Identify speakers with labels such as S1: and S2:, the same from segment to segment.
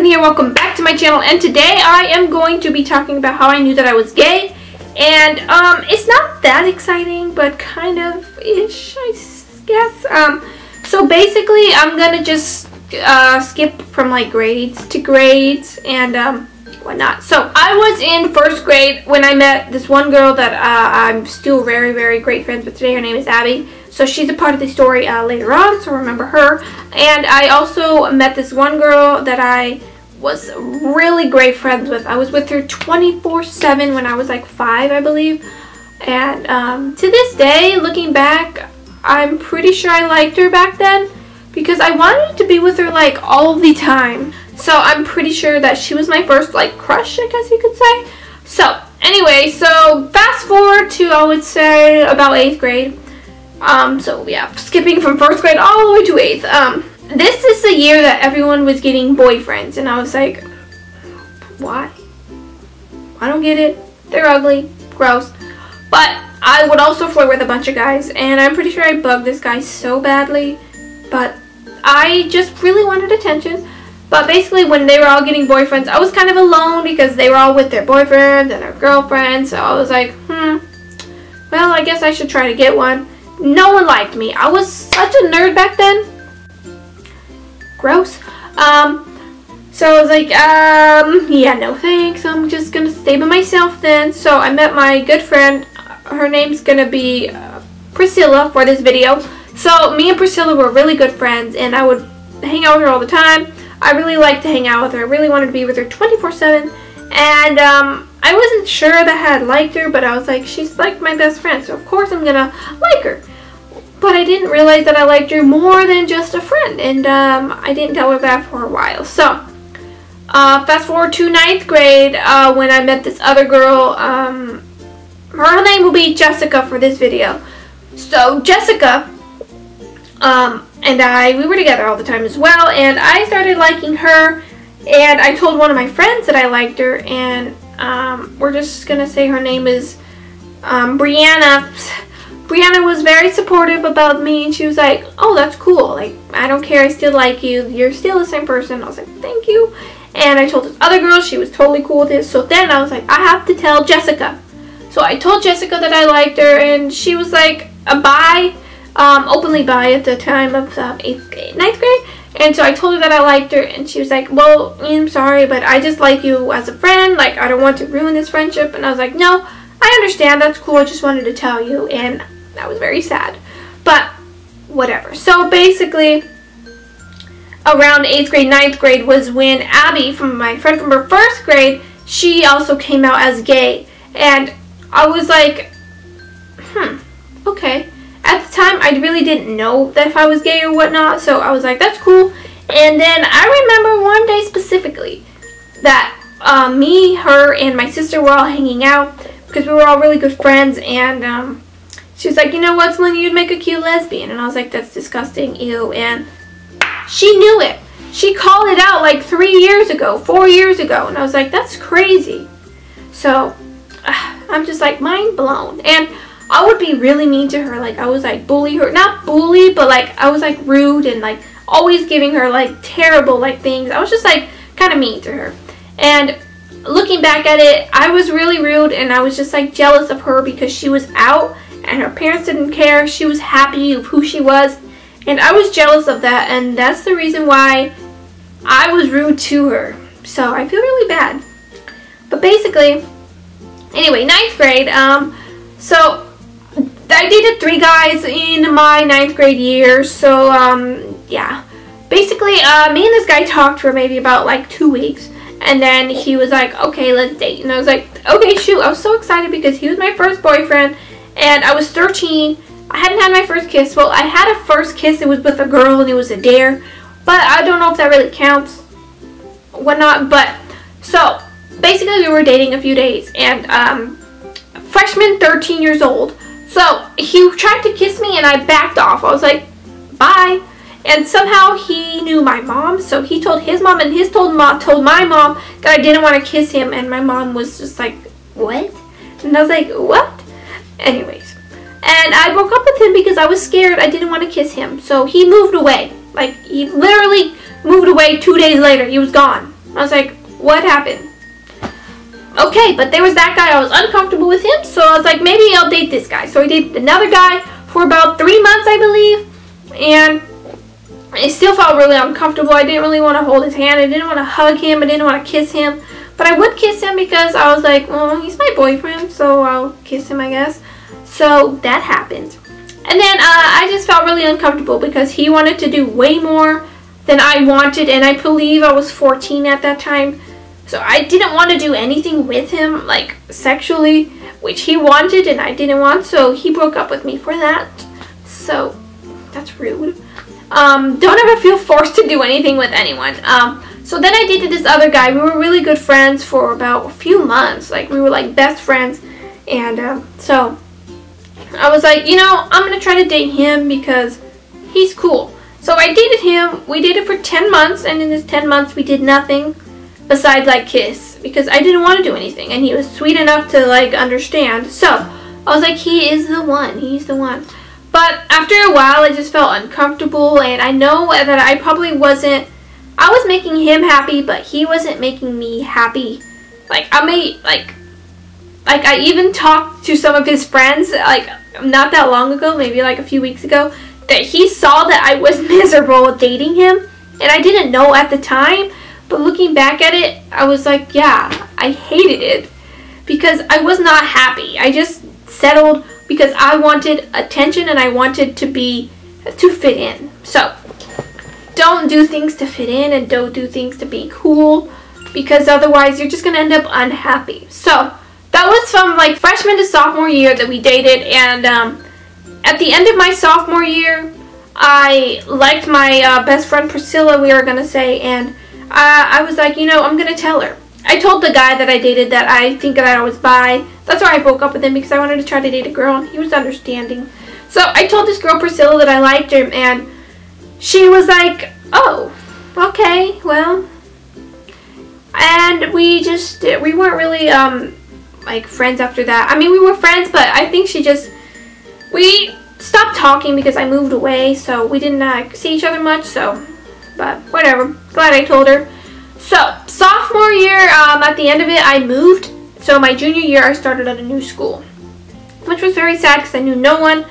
S1: here, welcome back to my channel, and today I am going to be talking about how I knew that I was gay. And it's not that exciting, but kind of ish, I guess. So basically I'm gonna just skip from like grades to grades and whatnot. So I was in first grade when I met this one girl that I'm still very, very great friends with today. Her name is Abby. So she's a part of the story later on, so remember her. And I also met this one girl that I was really great friends with. I was with her 24/7 when I was like 5, I believe. And to this day, looking back, I'm pretty sure I liked her back then because I wanted to be with her like all the time. So I'm pretty sure that she was my first like crush, I guess you could say. So anyway, so fast forward to, I would say, about 8th grade. So yeah, skipping from 1st grade all the way to 8th. This is the year that everyone was getting boyfriends, and I was like, why? I don't get it. They're ugly, gross. But I would also flirt with a bunch of guys, and I'm pretty sure I bugged this guy so badly, but I just really wanted attention. But basically, when they were all getting boyfriends, I was kind of alone because they were all with their boyfriends and their girlfriends. So I was like, well, I guess I should try to get one. No one liked me. I was such a nerd back then. Gross. So I was like, yeah, no thanks. I'm just gonna stay by myself then. So I met my good friend. Her name's gonna be Priscilla for this video. So me and Priscilla were really good friends, and I would hang out with her all the time. I really liked to hang out with her. I really wanted to be with her 24/7. And I wasn't sure that I had liked her, but I was like, she's like my best friend, so of course I'm gonna like her. But I didn't realize that I liked her more than just a friend, and I didn't tell her that for a while. So fast forward to 9th grade when I met this other girl. Her name will be Jessica for this video. So Jessica and we were together all the time as well, and I started liking her. And I told one of my friends that I liked her, and we're just gonna say her name is Brianna. Brianna was very supportive about me, and she was like, oh, that's cool, like, I don't care, I still like you, you're still the same person. I was like, thank you. And I told this other girl, she was totally cool with it. So then I was like, I have to tell Jessica. So I told Jessica that I liked her, and she was like a bi, openly bi at the time of 9th grade. And so I told her that I liked her, and she was like, well, I'm sorry, but I just like you as a friend. Like, I don't want to ruin this friendship. And I was like, no, I understand. That's cool. I just wanted to tell you. And I was very sad. But whatever. So basically, around 8th grade, 9th grade was when Abby, my friend from her 1st grade, she also came out as gay. And I was like, okay. At the time, I really didn't know that if I was gay or whatnot, so I was like, that's cool. And then I remember one day specifically that me, her, and my sister were all hanging out because we were all really good friends, and she was like, you know what, Selena, you'd make a cute lesbian. And I was like, that's disgusting, ew. And she knew it. She called it out like 3 years ago, 4 years ago, and I was like, that's crazy. So I'm just like mind blown. And I would be really mean to her. Like, I was like bully her, not bully, but like I was like rude and like always giving her like terrible like things. I was just like kind of mean to her. And looking back at it, I was really rude, and I was just like jealous of her because she was out and her parents didn't care. She was happy with who she was, and I was jealous of that, and that's the reason why I was rude to her. So I feel really bad. But basically, anyway, 9th grade, so I dated 3 guys in my 9th grade year. So yeah, basically me and this guy talked for maybe about like 2 weeks, and then he was like, okay, let's date. And I was like, okay, shoot. I was so excited because he was my first boyfriend, and I was 13. I hadn't had my first kiss. Well, I had a first kiss. It was with a girl, and it was a dare, but I don't know if that really counts, whatnot. But so basically we were dating a few days, and freshman, 13 years old. So he tried to kiss me, and I backed off. I was like, bye. And somehow he knew my mom, so he told his mom, and told my mom that I didn't want to kiss him, and my mom was just like, what? And I was like, what? Anyways, and I broke up with him because I was scared. I didn't want to kiss him, so he moved away. Like, he literally moved away 2 days later. He was gone. I was like, what happened? Okay, but there was that guy. I was uncomfortable with him, so I was like, maybe I'll date this guy. So I dated another guy for about 3 months, I believe, and I still felt really uncomfortable. I didn't really want to hold his hand. I didn't want to hug him. I didn't want to kiss him, but I would kiss him because I was like, well, he's my boyfriend, so I'll kiss him, I guess. So that happened. And then I just felt really uncomfortable because he wanted to do way more than I wanted, and I believe I was 14 at that time. So I didn't want to do anything with him, like sexually, which he wanted and I didn't want, so he broke up with me for that. So that's rude. Don't ever feel forced to do anything with anyone. So then I dated this other guy. We were really good friends for about a few months. Like, we were like best friends. And so I was like, you know, I'm going to try to date him because he's cool. So I dated him. We dated for 10 months, and in this 10 months we did nothing besides like kiss, because I didn't want to do anything, and he was sweet enough to like understand. So I was like, he is the one, he's the one. But after a while I just felt uncomfortable, and I know that I probably wasn't, I was making him happy, but he wasn't making me happy. Like, I even talked to some of his friends, like, not that long ago, maybe like a few weeks ago, that he saw that I was miserable dating him, and I didn't know at the time. But looking back at it, I was like, yeah, I hated it because I was not happy. I just settled because I wanted attention and I wanted to fit in. So don't do things to fit in, and don't do things to be cool, because otherwise you're just going to end up unhappy. So that was from like freshman to sophomore year that we dated, and at the end of my sophomore year, I liked my best friend Priscilla, we were going to say, and I was like, you know, I'm going to tell her. I told the guy that I dated that I think that I was bi. That's why I broke up with him, because I wanted to try to date a girl, and he was understanding. So I told this girl, Priscilla, that I liked her, and she was like, oh, okay, well. And we weren't really, like, friends after that. I mean, we were friends, but I think we stopped talking because I moved away, so we didn't see each other much, so. But whatever, glad I told her. So sophomore year, at the end of it, I moved. So my junior year, I started at a new school, which was very sad because I knew no one.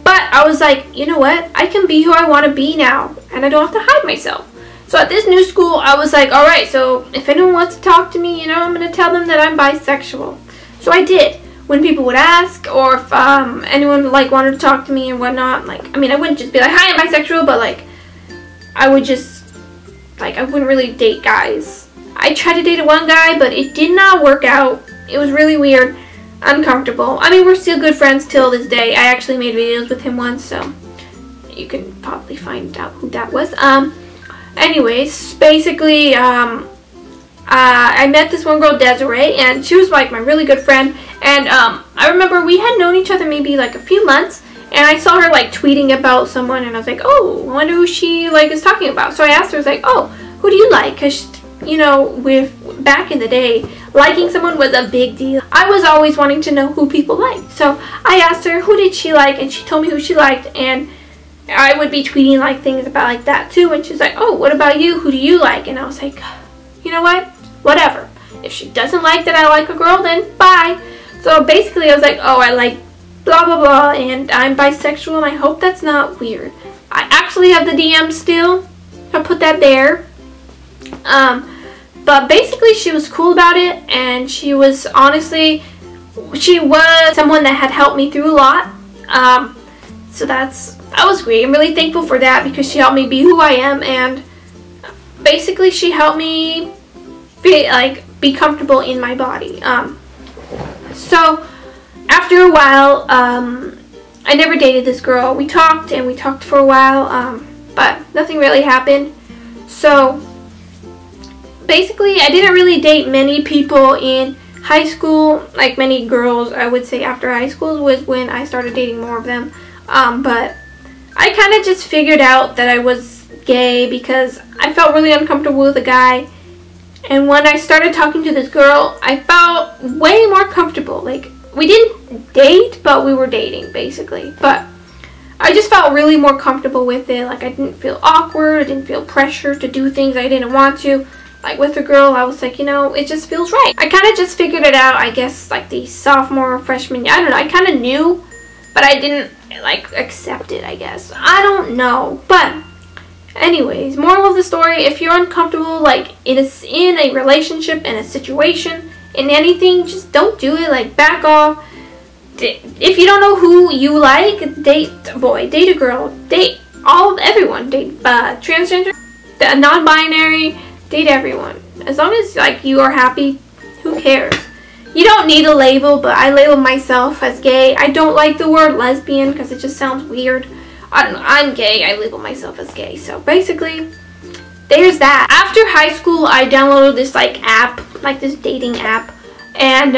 S1: But I was like, you know what? I can be who I want to be now, and I don't have to hide myself. So at this new school, I was like, all right, so if anyone wants to talk to me, you know, I'm going to tell them that I'm bisexual. So I did. When people would ask, or if anyone like wanted to talk to me and whatnot, like, I mean, I wouldn't just be like, hi, I'm bisexual, but like, I would just, like, I wouldn't really date guys. I tried to date one guy, but it did not work out. It was really weird, uncomfortable. I mean, we're still good friends till this day. I actually made videos with him once, so you can probably find out who that was. Anyways, basically, I met this one girl, Desiree, and she was like my really good friend. And I remember we had known each other maybe like a few months. And I saw her like tweeting about someone, and I was like, oh, I wonder who she like is talking about. So I asked her, I was like, oh, who do you like? Because, you know, back in the day, liking someone was a big deal. I was always wanting to know who people liked. So I asked her, who did she like? And she told me who she liked. And I would be tweeting like things about like that too. And she's like, oh, what about you? Who do you like? And I was like, you know what? Whatever. If she doesn't like that I like a girl, then bye. So basically I was like, oh, I like blah blah blah, and I'm bisexual, and I hope that's not weird. I actually have the DM still. I'll put that there. But basically she was cool about it, and she was honestly, she was someone that had helped me through a lot. So that was great. I'm really thankful for that, because she helped me be who I am, and basically she helped me be comfortable in my body. So after a while, I never dated this girl. We talked, and we talked for a while, but nothing really happened. So basically, I didn't really date many people in high school, like many girls. I would say after high school was when I started dating more of them. But I kind of just figured out that I was gay because I felt really uncomfortable with a guy. And when I started talking to this girl, I felt way more comfortable. Like, we didn't date, but we were dating, basically. But I just felt really more comfortable with it. Like, I didn't feel awkward. I didn't feel pressure to do things I didn't want to. like with a girl, I was like, you know, it just feels right. I kind of just figured it out, I guess, like the sophomore, freshman year. I don't know, I kind of knew, but I didn't like accept it, I guess. I don't know, but anyways, moral of the story, if you're uncomfortable like in a relationship, in a situation, in anything, just don't do it. Like, back off. If you don't know who you like, date a boy, date a girl, date everyone, date transgender, non-binary, date everyone. As long as like you are happy, who cares? You don't need a label, but I label myself as gay. I don't like the word lesbian because it just sounds weird. I don't know, I'm gay, I label myself as gay. So basically, there's that. After high school, I downloaded this like app, like this dating app, and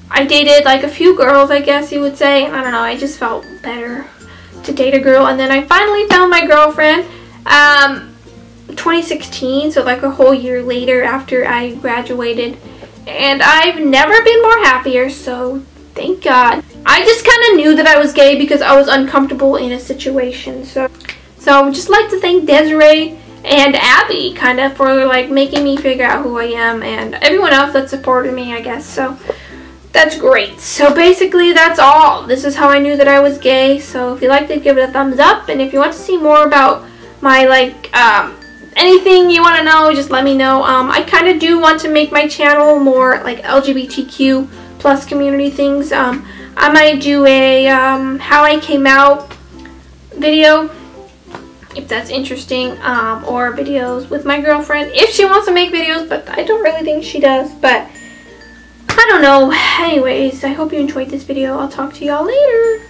S1: I dated like a few girls, I guess you would say. I don't know, I just felt better to date a girl. And then I finally found my girlfriend 2016, so like a whole year later after I graduated, and I've never been more happier, so thank God. I just kind of knew that I was gay because I was uncomfortable in a situation. So I would just like to thank Desiree and Abby kind of for like making me figure out who I am, and everyone else that supported me, I guess. So that's great. So basically that's all. This is how I knew that I was gay. So if you liked it, give it a thumbs up, and if you want to see more about my like anything you want to know, just let me know. I kind of do want to make my channel more like LGBTQ plus community things. I might do a how I came out video, if that's interesting, or videos with my girlfriend if she wants to make videos, but I don't really think she does, but I don't know. Anyways, I hope you enjoyed this video. I'll talk to y'all later.